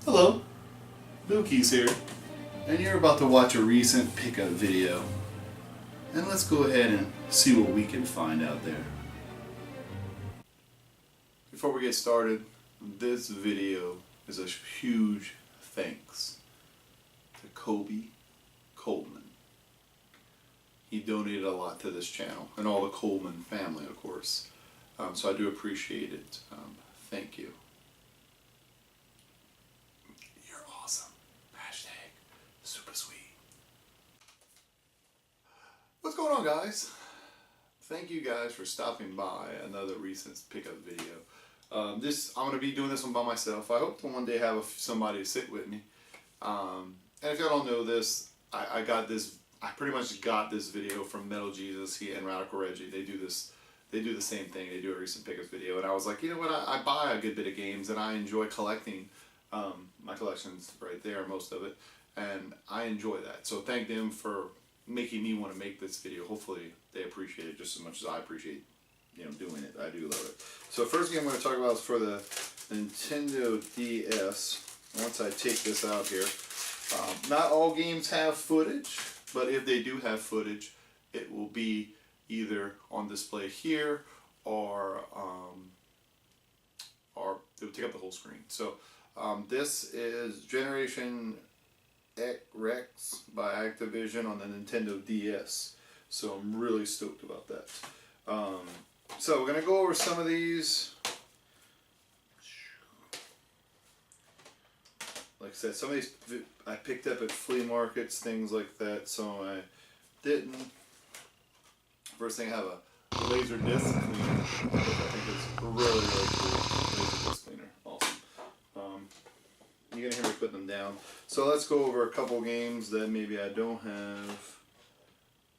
Hello, BillKeyz here, and you're about to watch a recent pickup video. And let's go ahead and see what we can find out there. Before we get started, this video is a huge thanks to Kobe Coleman. He donated a lot to this channel, and all the Coleman family, of course. So I do appreciate it. Thank you. You're awesome. Hashtag super sweet. What's going on, guys? Thank you guys for stopping by another recent pickup video. I'm going to be doing this one by myself. I hope to one day have somebody to sit with me. And if y'all don't know this, I pretty much got this video from Metal Jesus, he and Radical Reggie. They do the same thing. They do a recent pickups video, and I was like, you know what? I buy a good bit of games, and I enjoy collecting. My collection's right there, most of it, and I enjoy that. So thank them for making me want to make this video. Hopefully they appreciate it just as much as I appreciate, doing it. I do love it. So first game I'm going to talk about is for the Nintendo DS. Once I take this out here, not all games have footage, but if they do have footage, it will be either on display here or it will take up the whole screen. So this is Generation Rex by Activision on the Nintendo DS. So I'm really stoked about that. So we're going to go over some of these. Like I said, some of these I picked up at flea markets, things like that, so I didn't. First thing, I have a laser disc cleaner, which I think is really cool. Laser disc cleaner, awesome. You're going to hear me put them down. So let's go over a couple games that maybe I don't have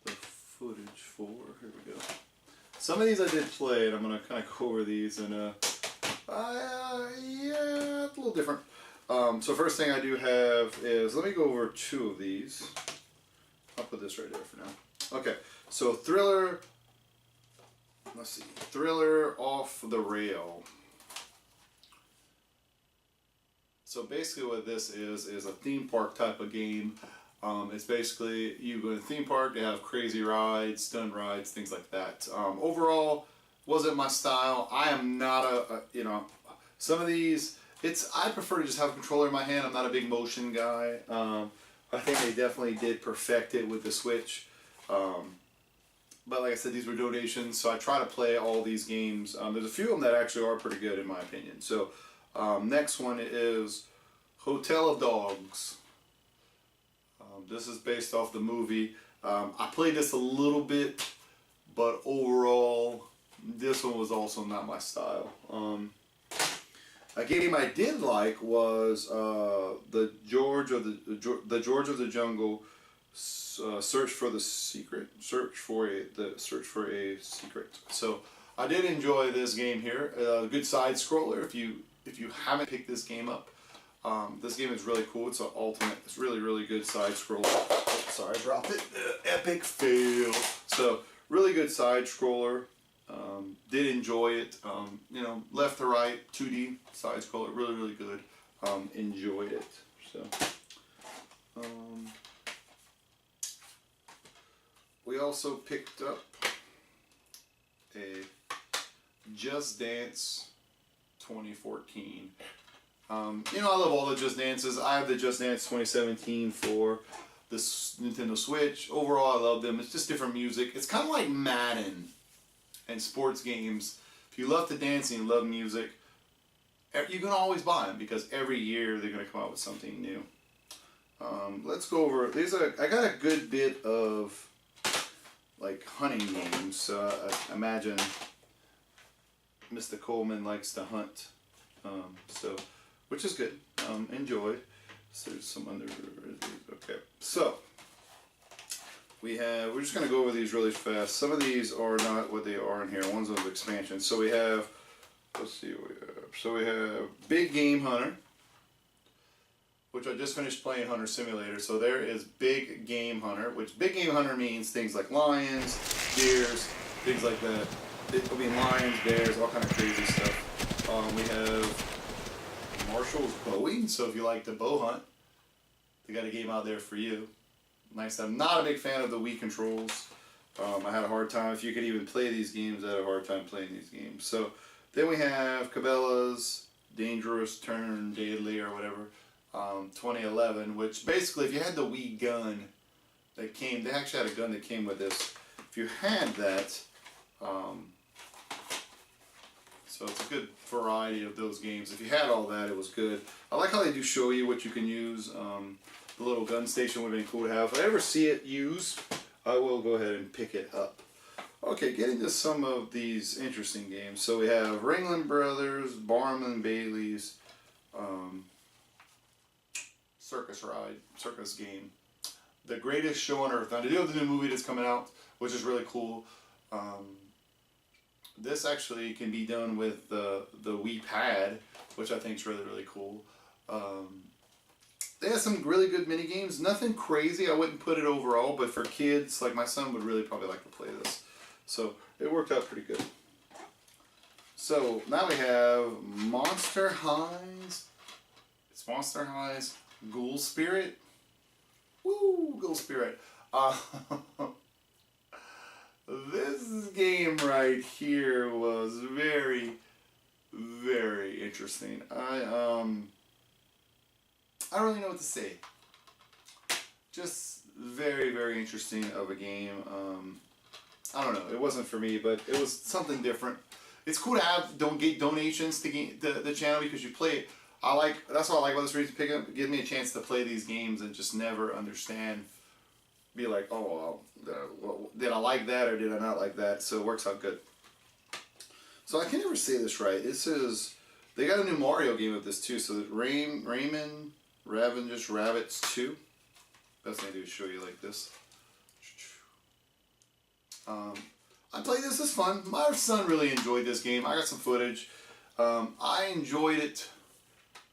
the footage for. Here we go. Some of these I did play, and I'm going to kind of go over these, and yeah, it's a little different. So first thing I do have is, let me go over two of these. I'll put this right there for now. Okay, so Thriller, let's see, Thriller Off the Rail. So basically what this is a theme park type of game. It's basically, you go to a theme park, they have crazy rides, stunt rides, things like that. Overall, wasn't my style. I am not some of these, I prefer to just have a controller in my hand. I'm not a big motion guy. I think they definitely did perfect it with the Switch. But like I said, these were donations, so I try to play all these games. There's a few of them that actually are pretty good in my opinion. So next one is Hotel of Dogs. This is based off the movie. I played this a little bit, but overall, this one was also not my style. A game I did like was the George of the Jungle, Search for a Secret. So I did enjoy this game here. A good side scroller. If you haven't picked this game up, this game is really cool. It's an ultimate. It's really good side scroller. Oh, sorry, I dropped it. Epic fail. So really good side scroller. Did enjoy it. Left to right, 2D side scroller, really good. Enjoyed it. So, we also picked up a Just Dance 2014. I love all the Just Dances. I have the Just Dance 2017 for this Nintendo Switch. Overall, I love them. It's just different music. It's kind of like Madden and sports games. If you love to dance and you love music, you can always buy them because every year they're going to come out with something new. Let's go over these. I got a good bit of like hunting games. So I imagine Mr. Coleman likes to hunt, which is good. Enjoy. So there's some under. Okay, so. We're just going to go over these really fast. Some of these are not what they are in here. One's of expansion. So we have, let's see what we have. So we have Big Game Hunter, which I just finished playing Hunter Simulator. So there is Big Game Hunter, which Big Game Hunter means things like lions, deers, things like that. Lions, bears, all kind of crazy stuff. We have Marshall's bowing, so if you like to bow hunt, they got a game out there for you. Nice. I'm not a big fan of the Wii controls. I had a hard time. If you could even play these games, I had a hard time playing these games. So then we have Cabela's Dangerous Turn Deadly or whatever, 2011, which basically if you had the Wii gun that came, they actually had a gun that came with this. If you had that, so it's a good variety of those games. If you had all that, it was good. I like how they do show you what you can use. The little gun station would have been cool to have. If I ever see it used, I will go ahead and pick it up. Okay, getting to some of these interesting games. So we have Ringling Brothers, Barnum and Bailey's, circus game. The Greatest Show on Earth. Now, they do have the new movie that's coming out, which is really cool. This actually can be done with the Wii Pad, which I think is really, really cool. They have some really good mini games. Nothing crazy. I wouldn't put it overall, but for kids, like my son would really probably like to play this. So it worked out pretty good. So now we have Monster High's. It's Monster High's Ghoul Spirit. Woo, Ghoul Spirit. This game right here was very, very interesting. I don't really know what to say. Just very, very interesting of a game. I don't know. It wasn't for me, but it was something different. It's cool to have get donations to the channel because you play it. That's what I like about this Reason Pickup. Give me a chance to play these games and just never understand. Be like, oh, well, did I like that or did I not like that? So it works out good. So I can never say this right. This is, they got a new Mario game of this too. So Rayman Ravenous Rabbits 2. Best thing to do is show you like this. I played this. It's fun. My son really enjoyed this game. I got some footage. I enjoyed it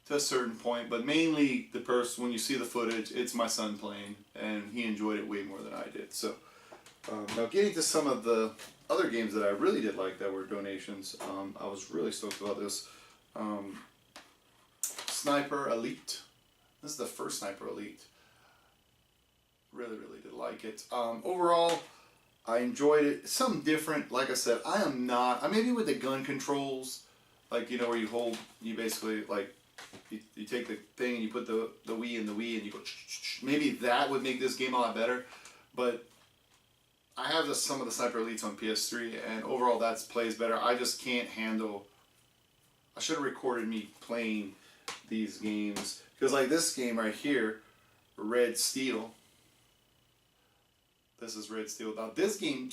to a certain point, but mainly the person, when you see the footage, it's my son playing, and he enjoyed it way more than I did. So now getting to some of the other games that I really did like that were donations, I was really stoked about this. Sniper Elite. This is the first Sniper Elite. Really, really did like it. Overall, I enjoyed it. Something different. Like I said, I'm maybe with the gun controls, like, you know, where you basically, like, you take the thing and you put the Wii in the Wii and you go, maybe that would make this game a lot better. But I have some of the Sniper Elites on PS3, and overall that plays better. I just can't handle, I should have recorded me playing these games. Because like this game right here, Red Steel. This is Red Steel. Now this game,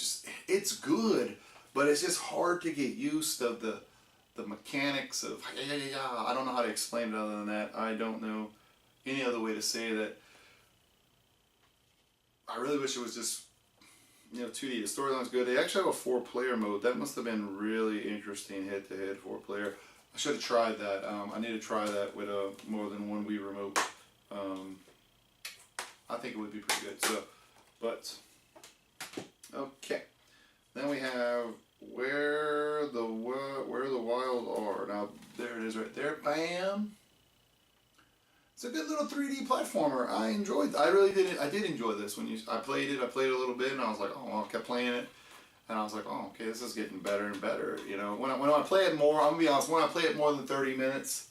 it's good, but it's just hard to get used to the mechanics of, I don't know how to explain it other than that. I don't know any other way to say that. I really wish it was just, 2D. The storyline's good. They actually have a 4-player mode. That must have been really interesting, head-to-head 4-player. I should have tried that. I need to try that with more than one Wii remote. I think it would be pretty good. So, but okay. Then we have Where the Wild Are. Now there it is right there. Bam. It's a good little 3D platformer. I enjoyed. I really did. I did enjoy this when I played it. I played it a little bit, and I was like, oh, I kept playing it, and I was like, oh, okay, this is getting better and better. When I play it more, I'm gonna be honest. When I play it more than 30 minutes,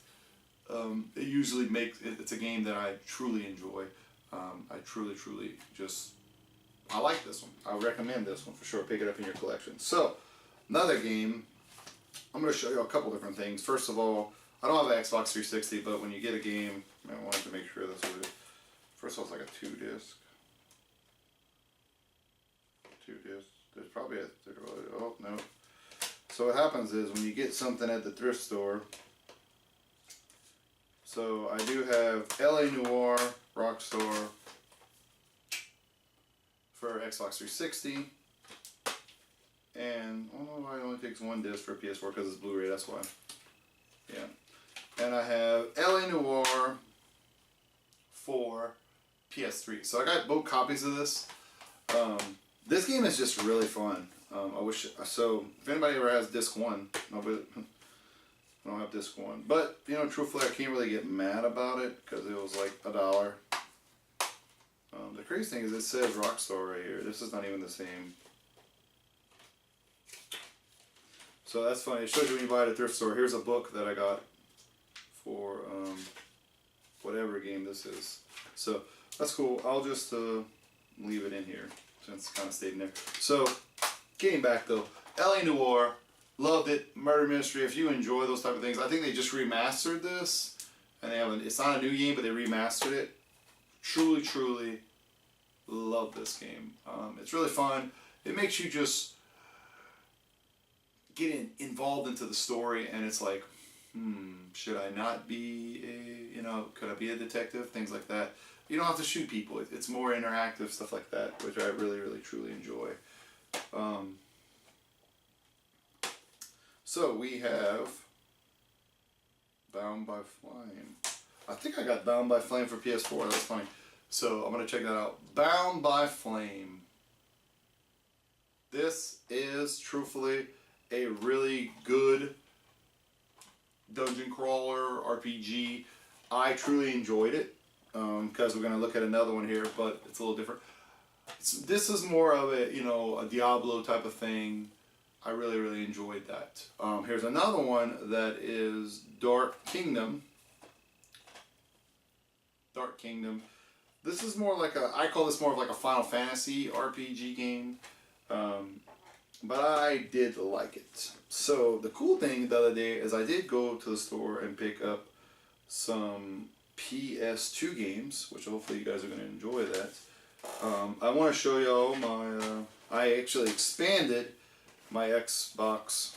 it usually makes it's a game that I truly enjoy. I truly just. I like this one. I recommend this one for sure. Pick it up in your collection. So, another game. I'm going to show you a couple different things. First of all, I don't have an Xbox 360, but when you get a game, I wanted to make sure that's what it is. First of all, it's like a 2-disc. 2-disc. There's probably a third. Oh, no. So what happens is when you get something at the thrift store. So I do have LA Noire, Rockstar, for Xbox 360, and I don't know why it only takes one disc for PS4 because it's Blu-ray. That's why. Yeah, and I have LA Noire for PS3. So I got both copies of this. This game is just really fun. I wish so. If anybody ever has disc 1, I don't have disc 1. But, you know, truthfully, I can't really get mad about it because it was like $1. The crazy thing is it says Rockstar right here. This is not even the same. So that's funny. It shows you when you buy it at a thrift store. Here's a book that I got for whatever game this is. So that's cool. I'll just leave it in here since it's kind of stayed in there. So getting back though, LA Noire, loved it. Murder Mystery. If you enjoy those type of things, I think they just remastered this, and they have it's not a new game, but they remastered it. Truly, truly love this game. It's really fun. It makes you just get involved into the story, and it's like, should I not be a, you know, could I be a detective? Things like that. You don't have to shoot people. It's more interactive stuff like that, which I really, really, truly enjoy. So we have Bound by Flame. I think I got Bound by Flame for PS4. That's funny. So I'm going to check that out. Bound by Flame. This is, truthfully, a really good dungeon crawler RPG. I truly enjoyed it because we're going to look at another one here, but it's a little different. This is more of a, you know, a Diablo type of thing. I really, really enjoyed that. Here's another one that is Dark Kingdom. Dark Kingdom. This is more like a, I call this more of like a Final Fantasy RPG game. But I did like it. So the cool thing the other day is I did go to the store and pick up some PS2 games, which hopefully you guys are going to enjoy that. I want to show y'all my, I actually expanded my Xbox.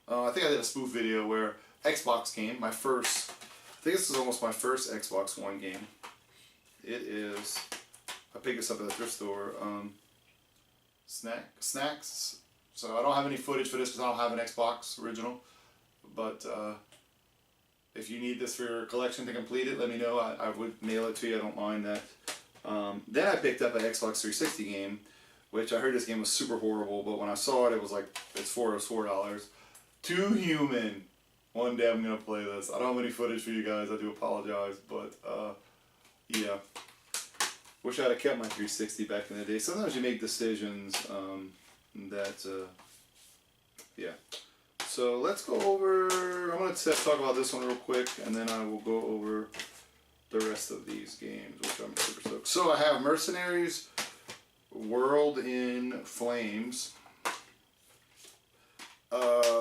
I think I did a spoof video where Xbox game, my first, I think this is almost my first Xbox One game. It is, I picked this up at the thrift store. Snacks. So I don't have any footage for this because I don't have an Xbox original. But if you need this for your collection to complete it, let me know. I would mail it to you. I don't mind that. Then I picked up an Xbox 360 game, which I heard this game was super horrible. But when I saw it, it was like, it was $4. Too human. One day I'm going to play this. I don't have any footage for you guys. I do apologize. But yeah. Wish I'd have kept my 360 back in the day. Sometimes you make decisions that, yeah. So let's go over, I'm going to talk about this one real quick, and then I will go over the rest of these games, which I'm super stoked. So I have Mercenaries, World in Flames.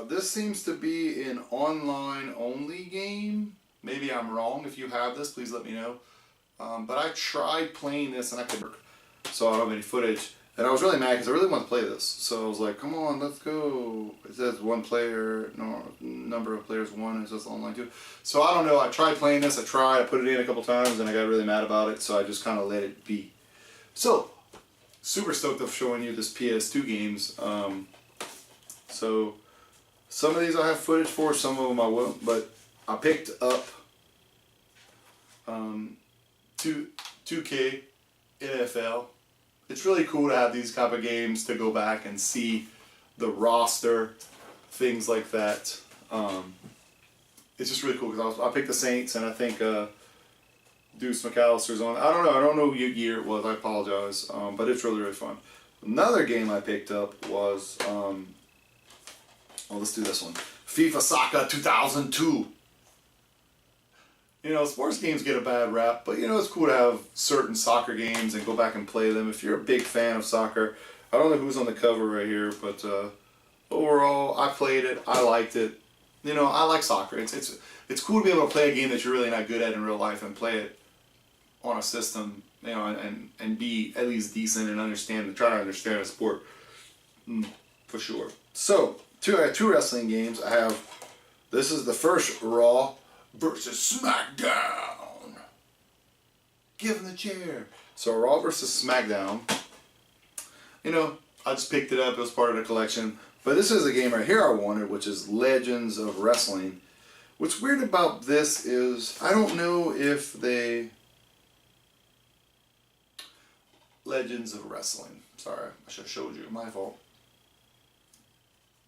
This seems to be an online-only game. Maybe I'm wrong. If you have this, please let me know. But I tried playing this and I couldn't work, so I don't have any footage. And I was really mad because I really wanted to play this. So I was like, come on, let's go. It says one player, no, number of players one, it says online too. So I don't know, I tried playing this, I put it in a couple times and I got really mad about it, so I just kind of let it be. So, super stoked of showing you this PS2 games. So, some of these I have footage for, some of them I won't, but I picked up 2K NFL. It's really cool to have these type of games to go back and see the roster, things like that. It's just really cool because I picked the Saints and I think Deuce McAllister's on. I don't know what year it was. I apologize, but it's really, really fun. Another game I picked up was well, let's do this one. FIFA Soccer 2002. You know, sports games get a bad rap, but you know, it's cool to have certain soccer games and go back and play them. If you're a big fan of soccer, I don't know who's on the cover right here, but overall, I played it. I liked it. You know, I like soccer. It's cool to be able to play a game that you're really not good at in real life and play it on a system, you know, and be at least decent and try to understand the sport, for sure. So, two wrestling games. I have, this is the first Raw versus SmackDown. Give him the chair. So Raw versus SmackDown. You know, I just picked it up. It was part of the collection. But this is a game right here I wanted, which is Legends of Wrestling. What's weird about this is I don't know if they... Legends of Wrestling. Sorry, I should have showed you. My fault.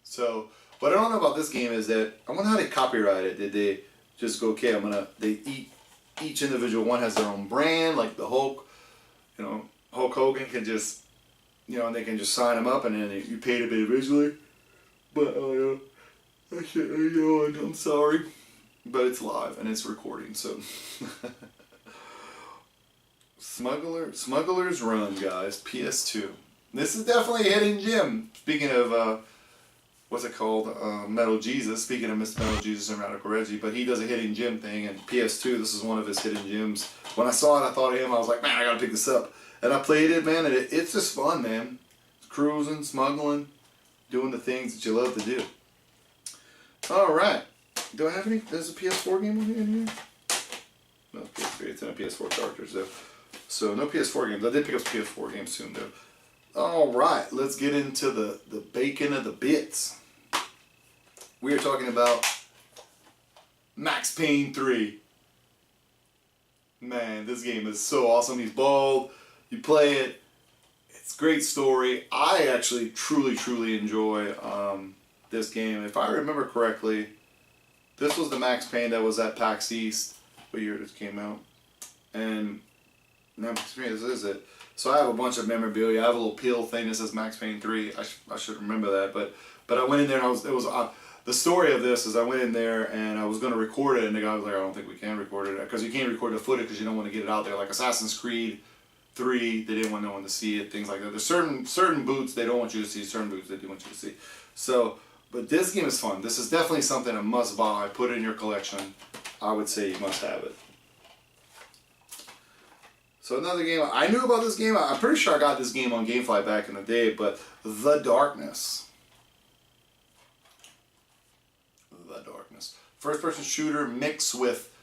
So, What I don't know about this game is that I wonder how they copyrighted. Did they just go, okay, each individual one has their own brand, like the Hulk, Hulk Hogan can just, and they can just sign them up and then you pay them individually. But, I'm sorry. But it's live and it's recording, so. Smuggler's Run, guys, PS2. This is definitely a hidden gem. Speaking of, what's it called? Metal Jesus. Speaking of Mr. Metal Jesus and Radical Reggie, but he does a hidden gem thing, and PS2, this is one of his hidden gems. When I saw it, I thought of him. I was like, man, I gotta pick this up. And I played it, man, and it's just fun, man. Cruising, smuggling, doing the things that you love to do. Alright. Do I have any? There's a PS4 game in here? No, PS3. It's in a PS4 characters, though. So, no PS4 games. I did pick up some PS4 games soon, though. Alright, let's get into the bacon of the bits. We are talking about Max Payne 3. Man, this game is so awesome. He's bald. You play it. It's a great story. I actually truly enjoy this game. If I remember correctly, this was the Max Payne that was at PAX East. What year this came out? And Max Payne, this is it. So I have a bunch of memorabilia. I have a little peel thing that says Max Payne 3. I should remember that. But I went in there and the story of this is I went in there and I was going to record it, and the guy was like, I don't think we can record it because you can't record the footage because you don't want to get it out there. Like Assassin's Creed 3, they didn't want no one to see it, things like that. There's certain boots they don't want you to see, certain boots they do want you to see. So, but this game is fun. This is definitely something a must buy. Put it in your collection. I would say you must have it. So another game, I knew about this game. I'm pretty sure I got this game on GameFly back in the day, but The Darkness. The Darkness. First-person shooter mixed with,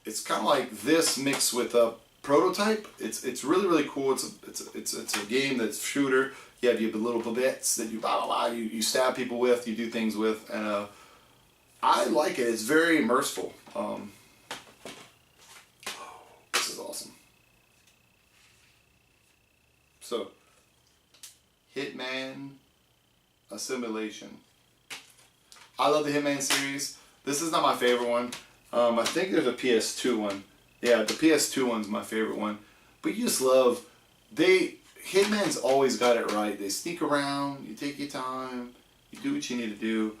it's kind of like this mixed with a Prototype. It's really cool. It's a game that's shooter. You have the little babettes that you stab people with, you do things with, and I like it. It's very immersive. This is awesome. So, Hitman Assimilation. I love the Hitman series. This is not my favorite one. I think there's a PS2 one. Yeah, the PS2 one's my favorite one. But you just love, Hitman's always got it right. They sneak around, you take your time, you do what you need to do.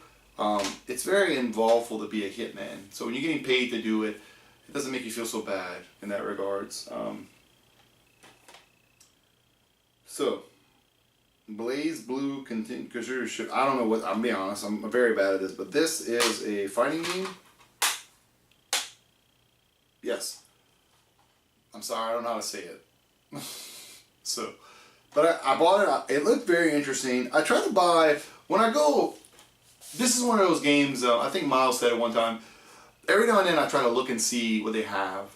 It's very involved to be a hitman. So when you're getting paid to do it, it doesn't make you feel so bad in that regards. So, Blaze Blue Contributor. I don't know what, I'll be honest, I'm very bad at this, but this is a fighting game. Yes. I'm sorry, I don't know how to say it. So, but I bought it. It looked very interesting. I tried to buy, when I go, this is one of those games, I think Miles said it one time, every now and then I try to look and see what they have.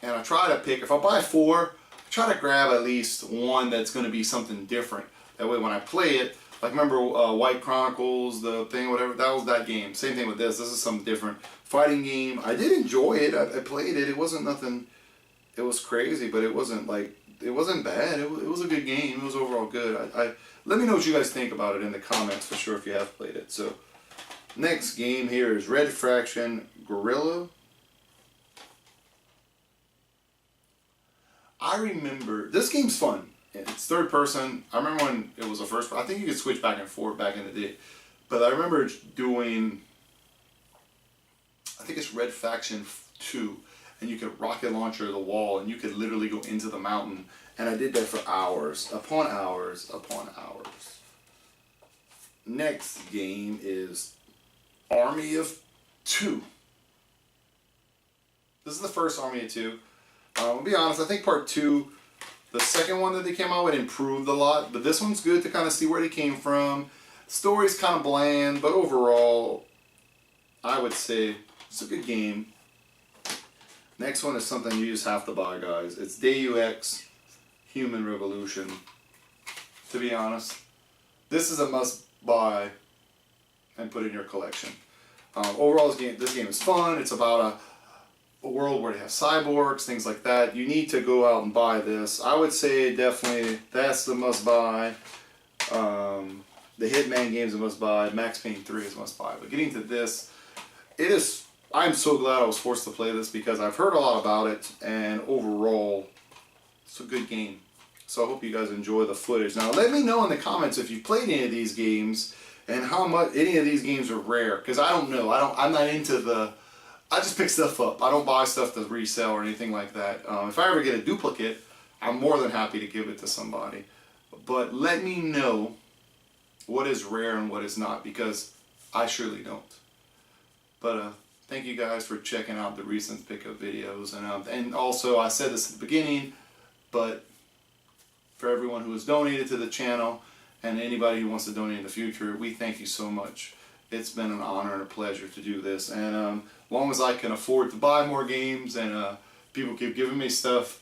And I try to pick, if I buy 4, I try to grab at least one that's going to be something different. That way when I play it, like remember White Chronicles, the thing, whatever, that was that game. Same thing with this. This is something different. Fighting game. I did enjoy it. I played it. It wasn't nothing, it was crazy, but it wasn't like, it wasn't bad. It was a good game. It was overall good. Let me know what you guys think about it in the comments for sure if you have played it. So, next game here is Red Faction Guerrilla. I remember, this game's fun. It's third person. I remember when it was the first, I think you could switch back and forth back in the day. But I remember doing, I think it's Red Faction 2. And you could rocket launcher the wall and you could literally go into the mountain. And I did that for hours upon hours upon hours. Next game is Army of 2. This is the first Army of 2. I'll be honest, I think part 2, the second one that they came out with improved a lot. But this one's good to kind of see where they came from. Story's kind of bland, but overall, I would say it's a good game. Next one is something you just have to buy, guys. It's Deus Human Revolution. To be honest, this is a must-buy and put in your collection. Overall, this game is fun. It's about a world where they have cyborgs, things like that. You need to go out and buy this. I would say definitely that's the must-buy. The Hitman game's a must-buy. Max Payne 3 is a must-buy. But getting to this, I'm so glad I was forced to play this because I've heard a lot about it, and overall, it's a good game. So I hope you guys enjoy the footage. Now, let me know in the comments if you've played any of these games and how much any of these games are rare. Because I don't know. I'm not into the... I just pick stuff up. I don't buy stuff to resell or anything like that. If I ever get a duplicate, I'm more than happy to give it to somebody. But let me know what is rare and what is not, because I surely don't. But thank you guys for checking out the recent pickup videos. And also, I said this at the beginning, but for everyone who has donated to the channel and anybody who wants to donate in the future, we thank you so much. It's been an honor and a pleasure to do this. And as long as I can afford to buy more games and people keep giving me stuff,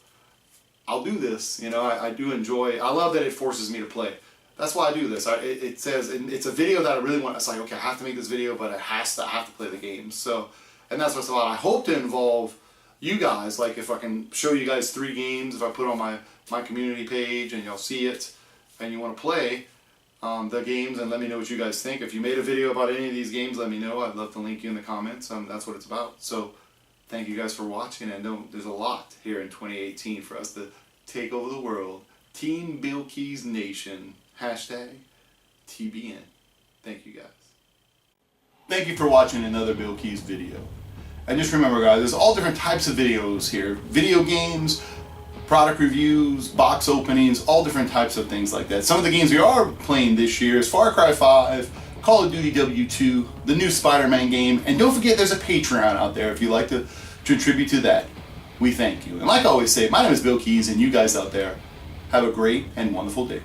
I'll do this. You know, I do enjoy. I love that it forces me to play. That's why I do this. It says, and it's a video that I really want. It's like, okay, I have to make this video, but I have to play the games. So, and that's what's a lot. I hope to involve you guys. Like if I can show you guys 3 games, if I put on my community page and you'll see it, and you want to play the games, and let me know what you guys think. If you made a video about any of these games, let me know. I'd love to link you in the comments. That's what it's about. So, thank you guys for watching. And there's a lot here in 2018 for us to take over the world. Team BillKeyz Nation. Hashtag TBN. Thank you guys. Thank you for watching another BillKeyz video. And just remember guys, there's all different types of videos here. Video games, product reviews, box openings, all different types of things like that. Some of the games we are playing this year is Far Cry 5, Call of Duty W2, the new Spider-Man game, and don't forget there's a Patreon out there if you'd like to contribute to that. We thank you. And like I always say, my name is BillKeyz, and you guys out there, have a great and wonderful day.